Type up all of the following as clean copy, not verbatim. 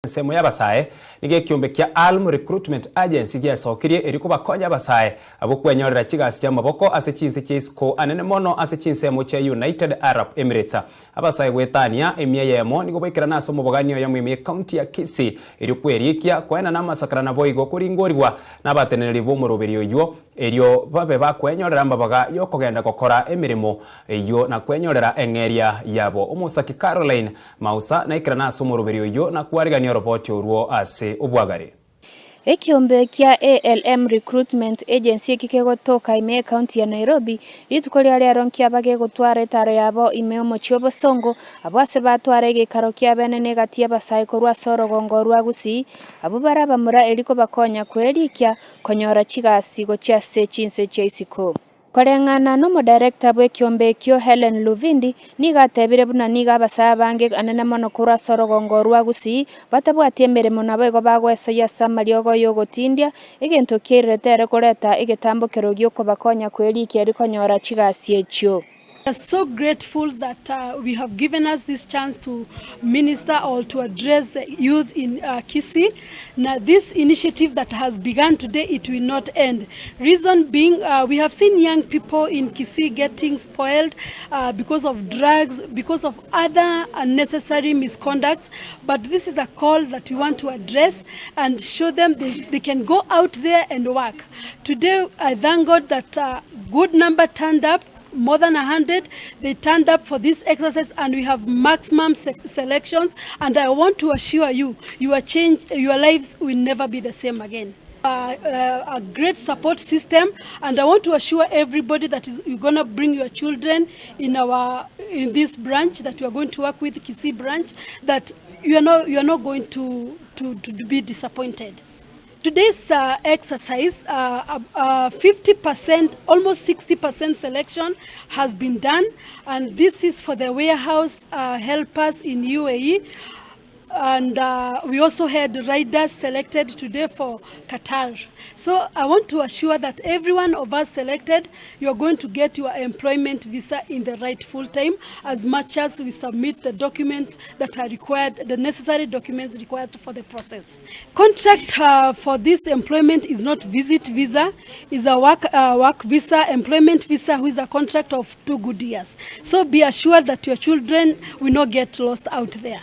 Semo ya basae nige kiumbe kia Alm Recruitment Agency gia sokirie eriko bakonya basae abo kwenyorera kigasi kya maboko ase chinse chisco anene mono ase chinsemo cha United Arab Emirates abasae gwetania emia yemo nigo boikira naso muboganio ya mwimi county ya Kisii eri kwerikia kwena na masakara na boigo kuringorwa nabatenereri bo muroberio yo erio babe bakwenyorera mbabaga yo kugenda gukora emirimo iyo na kwenyorera engeria yabo umusaki Caroline Mausa na ikira naso muroberio yo na kwarigania roboti uruo ase ubwagari. Ekiombe kia ALM Recruitment Agency kikegotoka ime county ya Nairobi ritukoria ryaronkia bage gutwara etaro yabo ime mochiobo songo abase batwara gikaro kia benene gatia basaye korwa sorogongo rwa Gusii abubara bamura eriko bakonya kwerikia konyora chigasi go chia se chinse chaisiko. Korengana no mo director bwe kiombe kyo Helen Luvindi niga tebire buna niga basaya bange anene mono kura sorogongo rwa Gusii batabwatie mirimo nabo go bagweso ya samariogo yogotindia egento kiretere koreta egetambukero gyoko bakonya kwerikia riko nyora chigasi ekyo. We are so grateful that we have given us this chance to minister or to address the youth in Kisii. Now this initiative that has begun today, it will not end. Reason being, we have seen young people in Kisii getting spoiled because of drugs, because of other unnecessary misconducts. But this is a call that we want to address and show them they can go out there and work. Today, I thank God that a good number turned up. More than 100, they turned up for this exercise, and we have maximum selections. And I want to assure you, your lives will never be the same again. A great support system, and I want to assure everybody that you're gonna bring your children in this branch that we are going to work with, Kisii branch, that you are not going to be disappointed. Today's exercise, 50%, almost 60% selection has been done, and this is for the warehouse helpers in UAE. And we also had riders selected today for Qatar. So I want to assure that every one of us selected, you're going to get your employment visa in the right full time, as much as we submit the documents that are required, the necessary documents required for the process. Contract for this employment is not visit visa, is a work visa, employment visa, who is a contract of 2 good years. So be assured that your children will not get lost out there.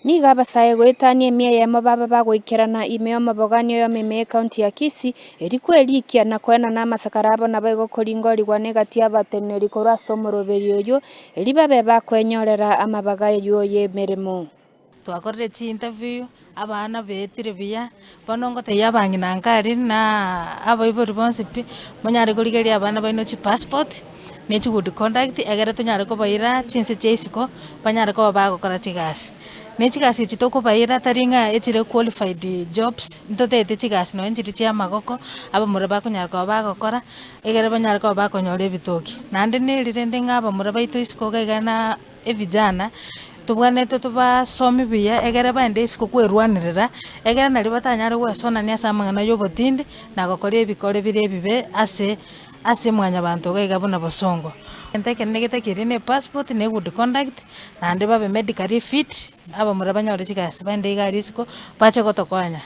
Niga basaye gwetanie mia ya mababa bagwikirana imeo maboganio ya meme county ya Kisii eriko erikia na kwena na masakarabo na bego koringori gwa negatia bateneri korwa somoroberio yo eribabe bakwenyorera amabaga yo ye meremo. Twakorere chi interview abana betire bia banongo te yabangina ngari na abo responsible monyare kurigeria abana baino chi passport ne chi good conduct egere tunyare ko baira chinse cheisiko banyare ko bagokora chigasi nechigasi chitoko baira taringa etire qualified jobs ntotete chigasi no enjiri chia magoko aba muraba kunyarko bagokora egere banyarko bakonyore bitoki nande nirinde ngaba muraba ito isiko gana evijana tubwanete tuba somi biya egere bande isiko kwerwanirira egere nali batanyare gwesona nia samangana yobotinde nagokore ebikore birebibe ase mwanya bantu gaiga buna bosongo enteke negete kirine passport ne good conduct nande babe medically fit aba murabanyore chigasi bande igarisiko bache gotokonya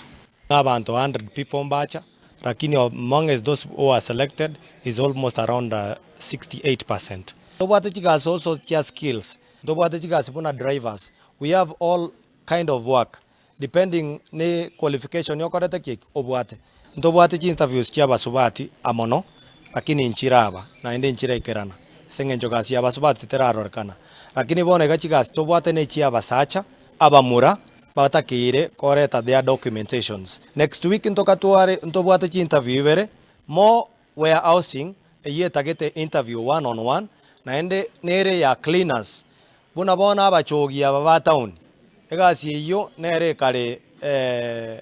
abantu 100 people mbacha lakini among those who are selected is almost around 68%. Dobate chigasi also chia skills, dobate chigasi buna drivers, we have all kind of work depending ne qualification yokorete kik obwate dobate chi interviews chia basubati amono lakini nchiraba na ende nchira ikerana sengenjo gasi abasubati terarorkana lakini bone gachigasi tobwate ne chia basacha abamura batakire koreta their documentations. Next week ntobwate chi interview vere more warehousing tagete interview 1-on-1 na ende nere ya cleaners buna bona abachogi aba town egasi iyo nere kare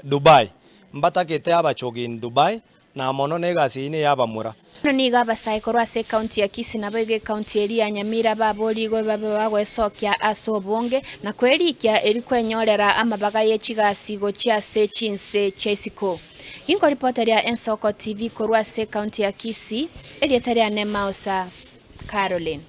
Dubai mbatakete abachogi in Dubai na mono negasi ine yabamura niga basaye korwa se county ya Kisii na bege county eri ya Nyamira baborigo babe bagwesokia asobonge na kwerikia eri kwenyorera amabaga yechigasi go chia se chinse chaisiko. Kinko reporter ya Ensoko TV korwa se county ya Kisii eri etari ya Mausa Caroline.